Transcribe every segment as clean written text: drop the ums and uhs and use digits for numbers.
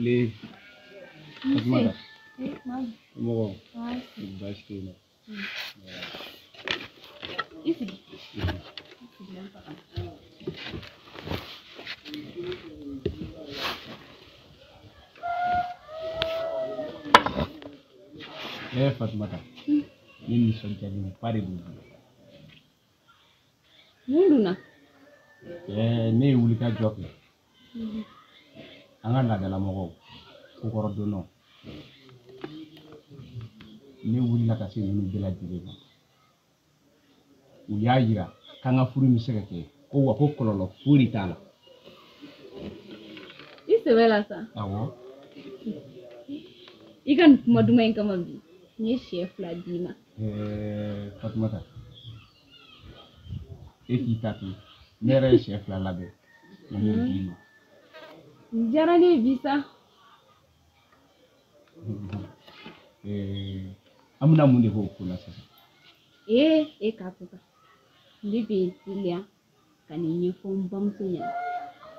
Kile. Fatumata. Mo. Baasi tɛ yen. Ici. Fatumata. Ni nisɔndiya ni ba de b'u bolo. Mun dun na? Ne ye wuli ka jɔ kɛ. An ka laadalamɔgɔw ko kɔrɔ donnɔ. Ne wulila ka se ninnu bɛɛ lajɛlen ma. U y'a yira k'an ka furu in bɛ se ka kɛ ko wa ko kɔlɔlɔ foyi t'a la. I sɛbɛ la sa. Awɔ. I ka nin kuma duman in kama bi n ye sɛ 2 d'i ma. Fatumata. E k'i ta to. Ne yɛrɛ ye sɛ 2 labɛn. N b'o d'i ma. N diyara ne ye bi sa. An bɛna mun de k'o ko la sisan? E k'a to tan. Ne bɛ yen teliya ka nin ɲɛfɔ n bamuso ɲɛna.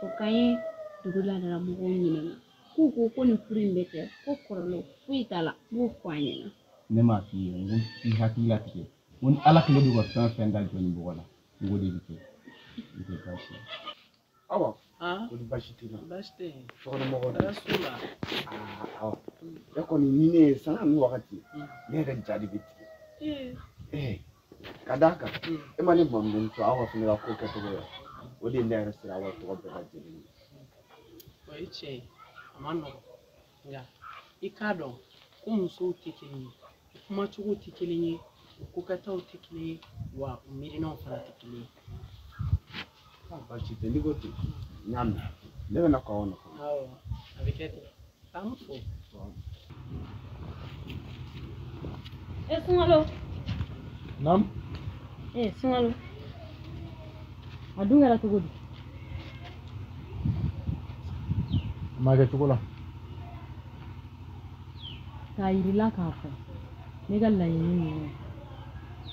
O k'an ye dugu laadalamɔgɔw ɲininka. K'u ko ko nin furu in bɛ kɛ ko kɔlɔlɔ foyi t'a la. N b'o fɔ an ɲɛna. Ne m'a f'i ye n ko i hakili latigɛ. N ko ni Ala kelen bɛ ka fɛn o fɛn da jɔ nin bɔgɔ la n ko de bɛ kɛ. N tɛ baasi ye. Awa. Ko ni baasi t'i la. Baasi tɛ yen. Sokɔnɔmɔgɔw de. Baasi la. Awɔ. E kɔni ni ne ye san ni wagati ne yɛrɛ ja de bɛ tigɛ. Ka d'a kan e ma ne maminɛ to aw ka fɛnɛ ka ko kɛcogo ye. O de ye ne yɛrɛ sera aw tɔgɔ bɛɛ lajɛlen ye. O ye tiɲɛ ye. A ma nɔgɔn. Nka I k'a dɔn ko musow tɛ kelen ye. Kuma cogo tɛ kelen ye. Ko kɛtaw tɛ kelen ye. Wa u miirinaw fana tɛ kelen ye. Baasi tɛ n'i ko ten n y'a mɛn. Ne bɛna k'aw nɔfɛ. Awɔ a bɛ kɛ ten. K'an fo. Sunkalo. Naamu. Sunkalo. A dun kɛra cogo di? A ma kɛ cogo la. K'a yirila k'a fɔ ne ka laɲini ninnu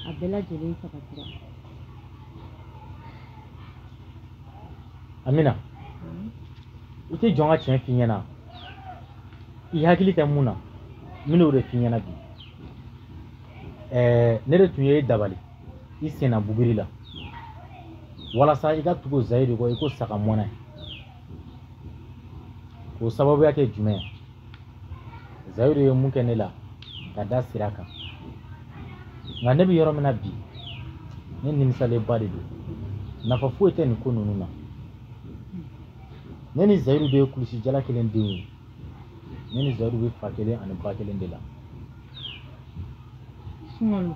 a bɛɛ lajɛlen sabatira. Amina. I tɛ jɔn ka tiɲɛ f'i ɲɛna. I hakili tɛ mun na. N bɛn'o de f'i ɲɛna bi. Ne de tun ye dabali I senna buguri la walasa I ka tugu Zahiri kɔ I ko saga mɔnɛ. O sababuya kɛ jumɛn ye? Zahiri ye mun kɛ ne la ka da sira kan. Nka ne bɛ yɔrɔ min na bi ne nimisalenba de don. Nafa foyi tɛ nin ko ninnu na. Ne ni Zahiri de ye kulusi jala kelen denw ye. Ne ni Zahiri bɛ fa kelen ani ba kelen de la. Sunkalo.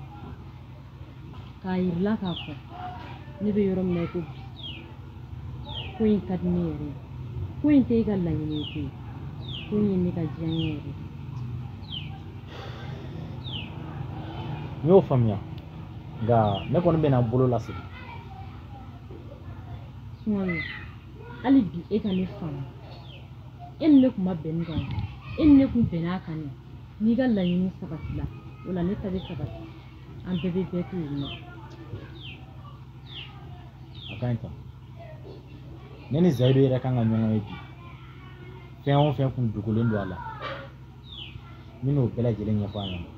K'a yirila k'a fɔ ne bɛ yɔrɔ min na I ko bi ko in ka di ne yɛrɛ ye. Ko in tɛ I ka laɲini ye koyi. Ko in ye ne ka diyaɲɛ yɛrɛ ye. N y'o faamuya nka ne kɔni bɛna n bolo lasegin. Sunkalo. Hali bi e ka ne faamu. E ni ne tun ma bɛn nin kan. E ni ne tun bɛnn'a kan ne. N'i ka laɲini sabatila o la ne ta bɛ sabati. An bɛɛ bɛ bɛɛ to yen nɔ. A ka ɲi tan. Ne ni Zahiri yɛrɛ kan ka ɲɔgɔn ye bi. Fɛn o fɛn kun dogolen don a la. N bɛn'o bɛɛ lajɛlen ɲɛfɔ a ɲɛna.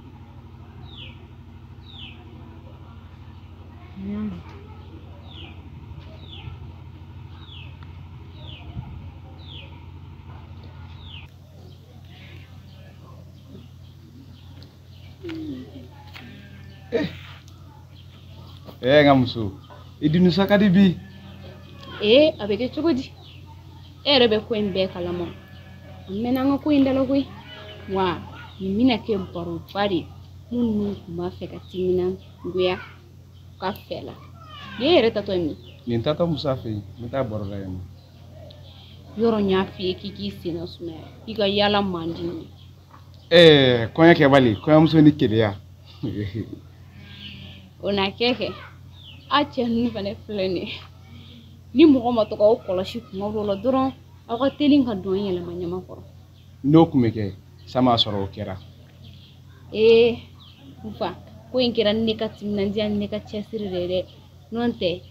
Nka muso I dunisa ka di bi. A bɛ kɛ cogo di? E yɛrɛ bɛ ko in bɛɛ kalama. A mɛnna an ka ko in dala koyi. Wa nin bɛna kɛ baroba de minnu tun b'a fɛ ka timinangoya u ka fɛ la. Ni e yɛrɛ tatɔ ye min? Nin tatɔ Musa fɛ yen n bɛ taa baro la yen nɔ. Yɔrɔ n y'a f'i ye k'i k'i senna sumaya. I ka yala man di n ye. Kɔɲɔ kɛbali kɔɲɔmuso ni keleya. O na kɛ. A cɛ ninnu fana filɛ nin ye. Ni mɔgɔ ma to k'aw kɔlɔsi kuma dɔw la dɔrɔn aw ka teli ka don yɛlɛma ɲama kɔrɔ. N'o tun bɛ kɛ sa m'a sɔrɔ o kɛra. N fa ko in kɛra ne ka timinandiya ni ne ka cɛsiri de ye dɛ. N'o tɛ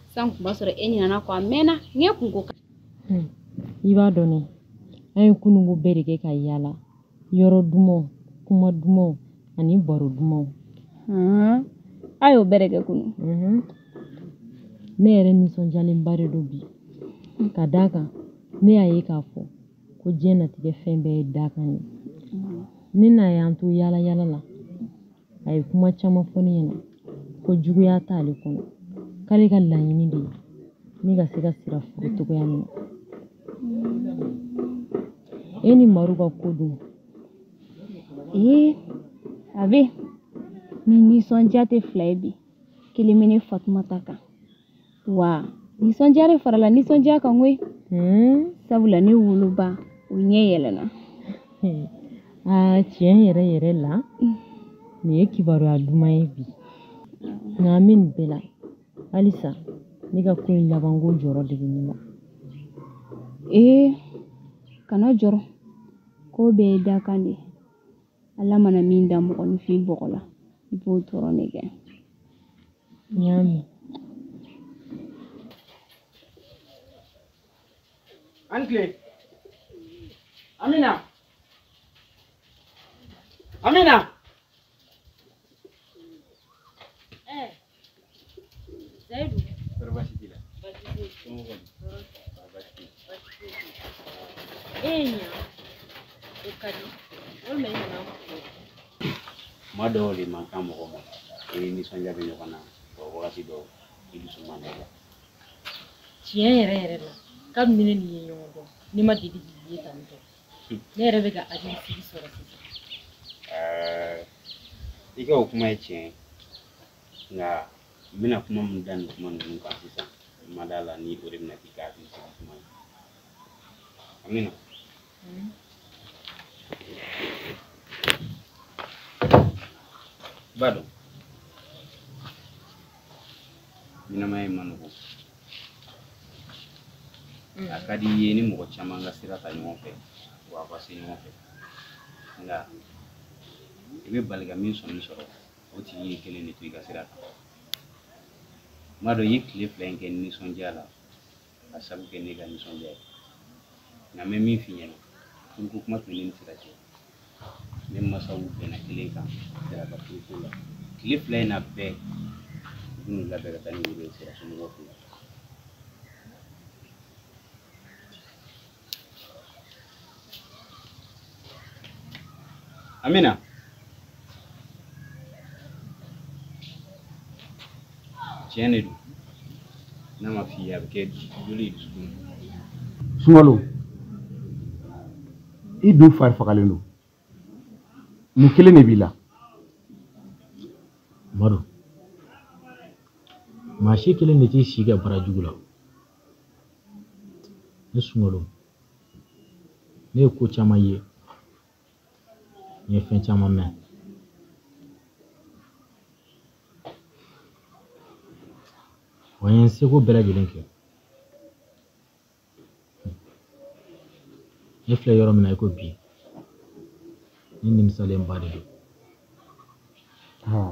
san tun b'a sɔrɔ e ɲinana kɔ a mɛnna n ye kunko kan. I b'a dɔn ne An kunungo bereke ka yala. Yoro dumo, kuma dumo, ani baro dumo. Ayo bereke kunu. Ne yɛrɛ nisɔndiyalenba de don bi. Ka d'a kan ne y'a ye k'a fɔ ko diɲɛnatigɛ fɛn bɛɛ ye dakan ye. Ne n'a y'an to yala yala la. A ye kuma caman fɔ ne ɲɛna ko juguya t'ale kɔnɔ. K'ale ka laɲini de ye ne ka se ka sira furu cogoya min na. E ni Maru ka ko dun? A bɛ ni nisɔndiya tɛ fila ye bi. Kelen bɛ ne Fatumata kan. Wa nisɔndiya de farala nisɔndiya kan koyi. Sabula ne woloba o ɲɛ yɛlɛna. Tiɲɛ yɛrɛ yɛrɛ la nin ye kibaruya duman ye bi. Nka an bɛ nin bɛɛ la halisa ne ka ko in labanko jɔrɔ de bɛ ne la. Kana jɔrɔ. Ko bɛɛ ye dakan de ye. Ala mana min da mɔgɔninfin bɔgɔ la I b'o dɔrɔn de kɛ. N y'a mɛn. Antle. Amina. Amina. Zaidu. Berbasitila. Madoli makamu koma. Ini nisɔndiya bɛ ɲɔgɔn na. Wagati dɔw I dusu man di. Tiɲɛ yɛrɛ yɛrɛ la kabini ne ni ye ɲɔgɔn dɔn ne ma deli k'i ye tan tɔ. Ne yɛrɛ bɛ ka hakili sigi sɔrɔ sisan. I ka o kuma ye tiɲɛ nka n bɛna kuma min da nin kuma ninnu kan sisan n ma d'a la ni o de bɛna k'i ka hakili sigi kuma ye. Amina. Ba dɔn ɲɛnamaya ma nɔgɔn. A ka di I ye ni mɔgɔ caman ka sira ta ɲɔgɔn fɛ wa a ka se ɲɔgɔn fɛ nka I bɛ bali ka min sɔrɔ o tigi ye kelen de to I ka sira kan. N b'a dɔn I ye tile fila in kɛ nisɔndiya la ka sabu kɛ ne ka nisɔndiya ye nka n bɛ min f'i ɲɛna ko kuma tun ne ni sira cɛ ne masaw bɛnna kelen kan sira ka furu la tile fila in na bɛɛ U bɛ n'u labɛn ka taa ni wele sira somɔgɔw fɛ. Amina. Tiɲɛ de don n'a ma f'i ye a bɛ kɛ joli ye dusukun na. Sunkalo I dun fari fagalen don nin kelen de b'i la. Maru maa si kelen de t'i si ka barajugu la. Ne Sunkalo ne ye ko caman ye n ye fɛn caman mɛn. Wa n ye n seko bɛɛ lajɛlen kɛ. Ne filɛ yɔrɔ min na I ko bi ne nimisalenba de don.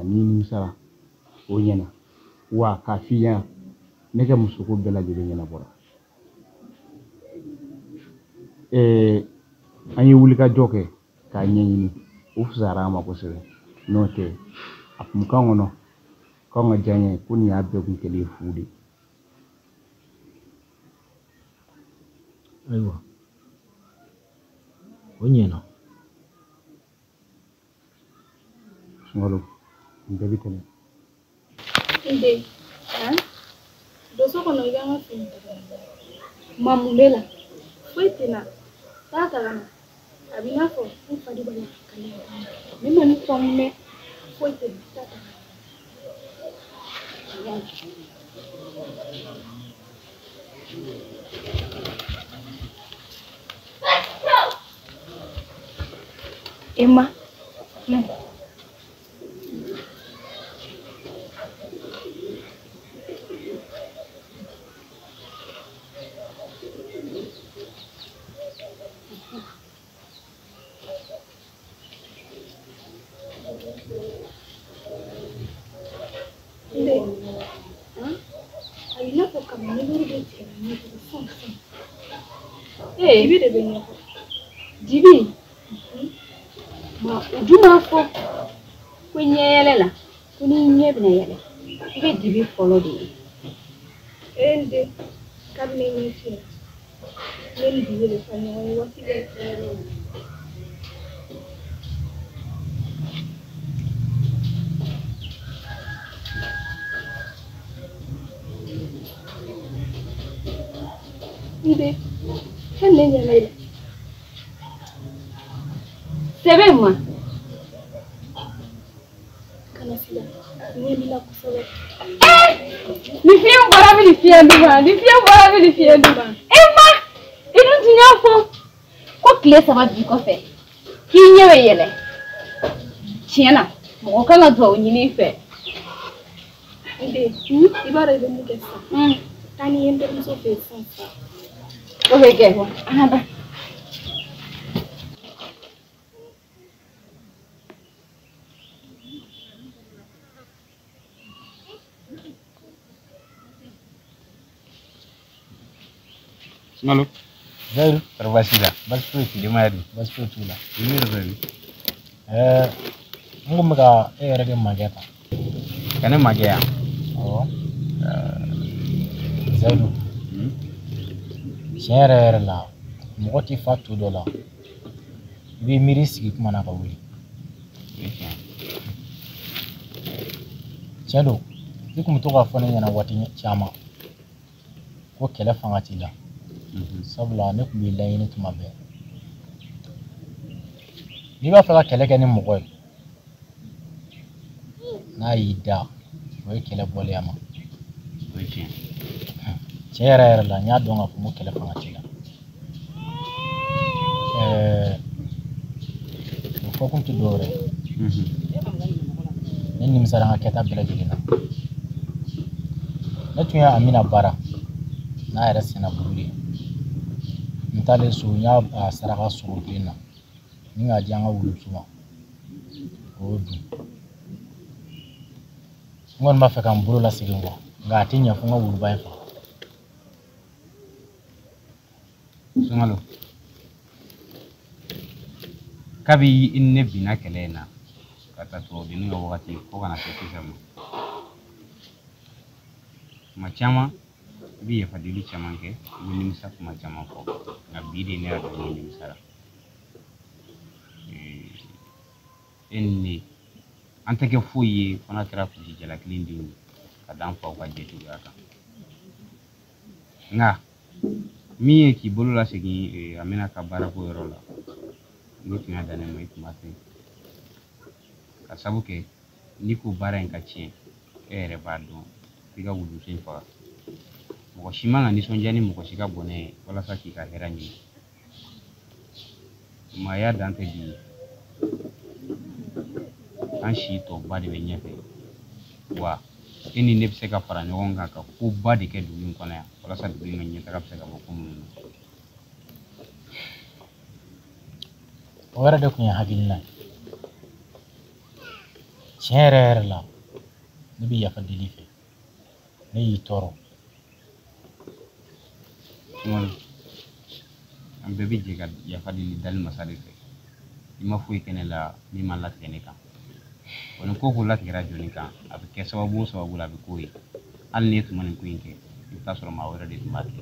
Ni nimisara o ɲɛna wa k'a f'i ɲɛna ne ka musoko bɛɛ lajɛlen ɲɛnabɔra. An ye wulikajɔ kɛ k'a ɲɛɲini o fisayara an ma kosɛbɛ n'o tɛ a tun k'an kɔnɔ k'anw ka diya n ye ko nin y'a bɛɛ kun kɛlen fu de. Ayiwa o ɲɛna. Sunkalo nin bɛɛ bɛ tɛmɛ. Doso kɔnɔ I b'an ka fini ma mun bɛ la foyi tɛ na taa kalama a b'i n'a fɔ n fadi b'a la ka ne ma ni fɔ mɛn foyi tɛ na taa kalama. Emma. I bɛ de bɛ ɲɛfɔ Ma ujuma fo ko nyele la ko ni nyebe na yele ibe dibi follow de ende kabne ni ti len dibi le fa no wati be fero ide henne nyele sebe moi kana sila ni bila kusala ni fiye bara bi ni fiye duba Emma idu tinya fo ko kile saba bi ko fe ki nyewe yele tiena mo kana to nyini fe ide ibara de mu kessa tani yende muso fe sansa o be ke ko anaba Malo. Zairu, Terbasida. basfruit, Di mana? basfruit la. Ini Zairu. Ngum ka era de mageta. Kene magea. Oh. Zairu. Shere la. Mugoti fatu dola. Bi mirisi kuma na ka wuli. Chado. Ikum to ka fone yana wati chama. Ko kele fanga tila. Sabula ne kun bi layini tuma bɛɛ n'i b'a fɛ ka kɛlɛ kɛ ni mɔgɔ ye n'a y'i da o ye kɛlɛ bɔlen a ma tiɲɛ yɛrɛ la n y'a dɔn k'a fɔ ko kɛlɛ fanga t'i la o fɔ kun tɛ dɔwɛrɛ ne nimisara n ka kɛta bɛɛ lajɛlen na ne tun ye Amina baara n'a yɛrɛ sɛnɛ buru de n taalen so n y'a saraka sogo den na ni k'a di an ka wulusu ma o y'o dun n kɔni b'a fɛ ka n bolo lasegin kɔ nka a tɛ ɲɛ fo n ka wuluba in faga. Sungalo. Kabi ne bina kɛlɛ in na ka taa sɔrɔ bini ka wagati fo kana se sisan ma. Kuma caman I bɛ yafadeli caman kɛ I bɛ nimisa kuma caman fɔ nka bi de ne y'a dɔn ne nimisara. E ni ne an tɛ kɛ foyi ye fana kɛra kusi jalakili denw ye ka d'an faw ka jɛjuguya kan. Nka min ye k'i bolo lasegin Amina ka baarako yɔrɔ la ne tun y'a dan ne ma I tun b'a fɛ ka sabu kɛ n'i ko baara in ka tiɲɛ e yɛrɛ b'a dɔn f'i ka wuluso in faga. Mɔgɔ si man ka nisɔndiya ni mɔgɔ si ka bɔnɛ ye walasa k'i ka hɛrɛ ɲini. Maaya dan tɛ bi ye an si tɔba de bɛ ɲɛfɛ wa e ni ne bɛ se ka fara ɲɔgɔn kan ka koba de kɛ dugu in kɔnɔ yan walasa dugu in ka ɲɛtaga bɛ se ka bɔ ko minnu na. O yɛrɛ de tun ye hakilina ye tiɲɛ yɛrɛ la ne bɛ yafa deli fɛ ne y'i tɔɔrɔ. An bɛɛ bɛ jɛ ka yafa deli dali masa de fɛ I ma foyi kɛ ne la min ma latigɛ ne kan wa ni ko ko latigɛra jɔnni kan a bɛ kɛ sababu o sababu la a bɛ k'o ye hali ni e tun ma nin ko in kɛ I bɛ taa sɔrɔ maa wɛrɛ de tun b'a kɛ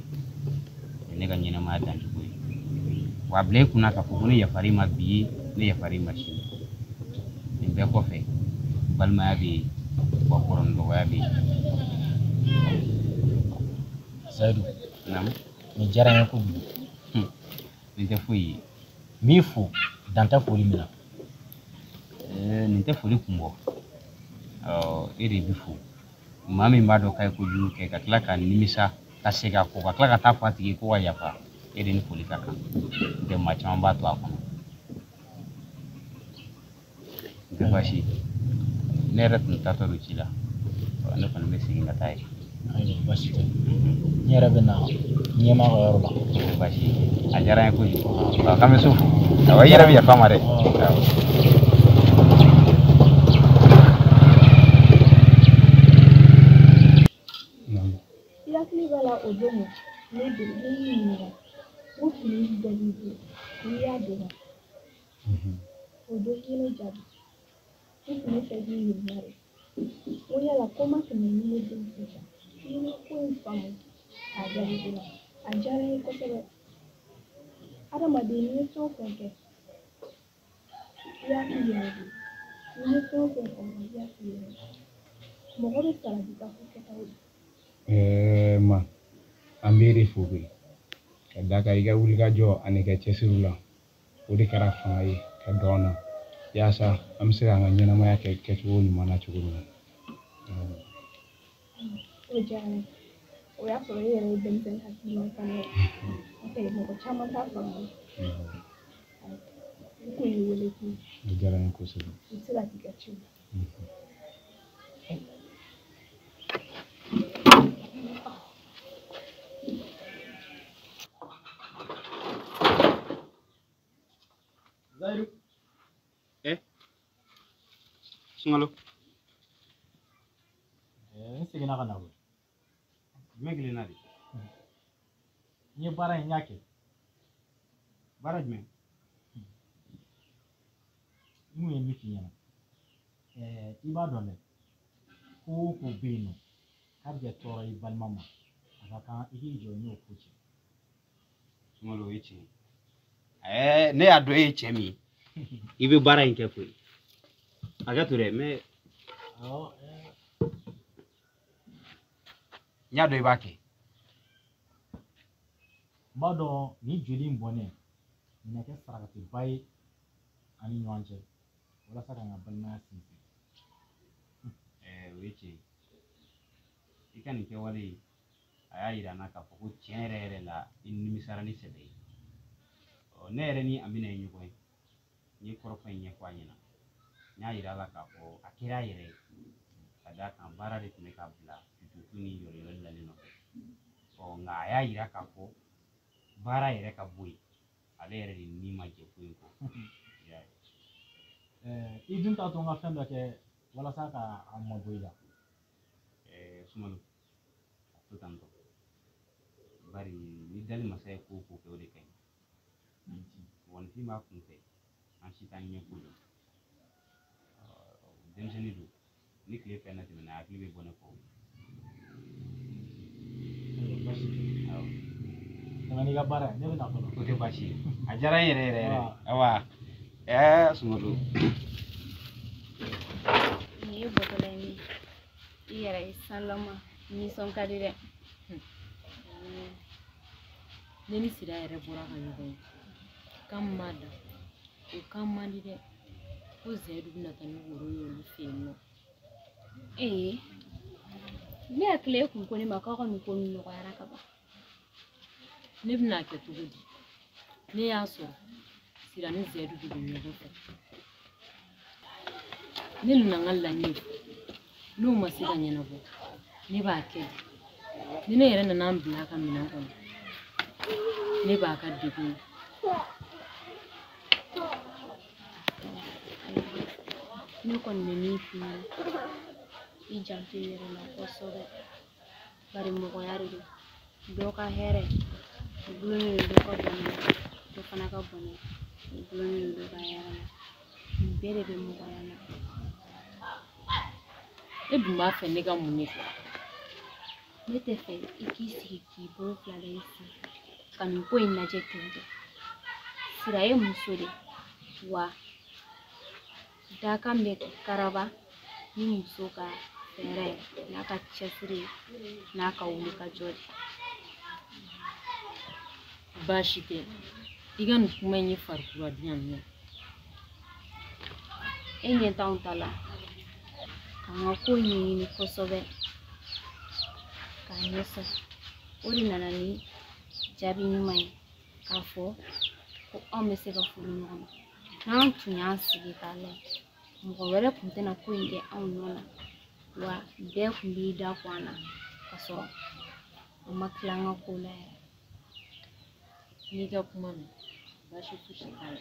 o ye ne ka ɲɛnɛmaya dancogo ye wa a bila I kunna k'a fɔ ko ne yafar'i ma bi ne yafar'i ma sini nin bɛɛ kɔfɛ balimaya bɛ yen wa kɔrɔnɔgɔya bɛ yen. Zaidu. Naamu. Nin diyara n ye kojugu. Nin tɛ foyi ye. N b'i fo dan tɛ foli min na. Nin tɛ foli kun bɔ e de b'i fo maa min b'a dɔn k'a ye kojugu kɛ ka tila ka nimisa ka segin a kɔ ka tila ka taa fɔ a tigi ko ka yafa e de ni foli ka kan n tɛ maa caman b'a to a kɔnɔ n tɛ baasi ne yɛrɛ tun taatɔ don ci la ne kɔni bɛ segin ka taa ye. Ayiwa baasi tɛ n yɛrɛ bɛ na ɲɛmaa ka yɔrɔ la. Baasi a diyara n ye kojugu k'an bɛ so fo awɔ I yɛrɛ bɛ yafa n ma dɛ. I hakili b'a la o don ne y'i ɲininka o fini dɔ b'i bolo n'i y'a dɔn Odo yele jabi. Ini fedi yunare. Oya la koma kemeni yedinsa. Ini kuin famu. Ajari dina. Ajari ko sebe. Ada madini so fenke. Ya kiyedi. Ini so fenke ya kiyedi. Mogo be sara di ka fuketa wudi. Ma ambiri fubi kadaka iga wulga jo anike chesirula udi kara fanga ka dona yasa amsira nga nyina ma yake ketu mana chukuru Ojane. Oya soro yere benten hakili kanu. Okay, mogo chama ta famu. Ku yiwele ki. ujara nkusibu Itira tikachu. Zairu. Sungalo. Segina kana wo. Jumɛn na de? N ye baara in n y'a kɛ. Baara jumɛn? N kun ye min f'i ɲɛna. I b'a dɔn dɛ, ko o ko bɛ yen nɔ k'a bɛ kɛ tɔɔrɔ i balima ma, a ka kan i k'i jɔ i n'o ko cɛ. Sungalo o ye tiɲɛ ye. Ne y'a dɔn e ye cɛ min ye, i bɛ baara in kɛ koyi. Hakɛ to dɛ, mais Awɔ. n y'a dɔn i b'a kɛ. N b'a dɔn nin joli in bɔnnen nin na kɛ sarakatiba ye ani ɲɔgɔn cɛ walasa ka n ka balimaya sinsin. O ye tiɲɛ ye. I ka nin kɛwale a y'a yira n na k'a fɔ ko tiɲɛ yɛrɛ yɛrɛ la i nimisara ni sɛbɛ ye. Ne yɛrɛ ni Amina ye ɲɔgɔn ye. N ye kɔrɔfɔ in ɲɛfɔ a ɲɛna. N y'a yira a la k'a fɔ a kɛra a yɛrɛ ye. Ka d'a kan baara de tun bɛ k'a bila tutu ni yɔrɔ lalen nɔfɛ. Nka a y'a yira k'a fɔ baara yɛrɛ ka bɔ yen. Ale yɛrɛ de ni ma jɛ ko in kɔ. I dun t'a to n ka fɛn dɔ kɛ walasa ka a mabɔ i la. Sumalo, a to tan tɔ. Bari ni dali masa ye ko o ko kɛ o de ka ɲi. Mɔgɔninfin b'a kun fɛ an si t'an ɲɛ ko dɔn. Denmisɛnnin don. Ni tile fɛn na tɛmɛna a hakili bɛ bɔ ne kɔ. Baasi tɛ. Awɔ. Nka n'i ka baara ye ne bɛ na fɔlɔ. O tɛ baasi ye. A diyara n yɛrɛ yɛrɛ yɛrɛ. Awa. Sumalo. Nin ye bɔtɔla ye min i yɛrɛ ye sanlama nisɔn ka di dɛ. Ne ni Sira yɛrɛ bɔra ka ɲɔgɔn ye kan min b'a da o kan man di dɛ ko Zayidu bɛna taa ni woro ye olu fɛ yen nɔ. Ne hakili e kun ko ne ma k'aw ka nin ko nin nɔgɔyara ka ban. Ne bɛna kɛ cogo di? Ne y'a sɔrɔ Sira ni Zayidu de bɛ ɲɔgɔn fɛ. Ne nana n ka laɲini fɔ n'o ma se ka ɲɛnabɔ ne b'a kɛ ni ne yɛrɛ nana n bila a ka minɛn kɔnɔ ne b'a ka degun. Ne kɔni bɛ min f'i ɲɛna i janto i yɛrɛ la kosɛbɛ. Bari mɔgɔya de don. Dɔ ka hɛrɛ o gulonnen don dɔ ka bɔnɛ na, dɔ fana ka bɔnɛ o gulonnen don dɔ ka hɛrɛ la. Nin bɛɛ de bɛ mɔgɔya la. E dun b'a fɛ ne ka mun ne kɛ? Ne tɛ fɛ i k'i sigi k'i bolo fila da i sen ka nin ko in lajɛ ten tɔ. Sira ye muso de wa dakan bɛ karaba ni muso ka fɛɛrɛ n'a ka cɛsiri n'a ka wulikajɔ de. Baasi tɛ i ka nin kuma in ye farikura di yan nɔ. E ɲɛ t'anw ta la k'an ka ko ɲɛɲini kosɛbɛ k'a ɲɛsɔrɔ. O de nana ni jaabi ɲuman ye k'a fɔ ko anw bɛ se ka furu ɲɔgɔn ma. N'an tun y'an sigi k'a lajɛ mɔgɔ wɛrɛ tun tɛna ko in kɛ anw nɔ na wa bɛɛ tun b'i da kun an na ka sɔrɔ an ma tila an ka ko la yɛrɛ. N'i ka kuma mɛn baasi fosi t'a la.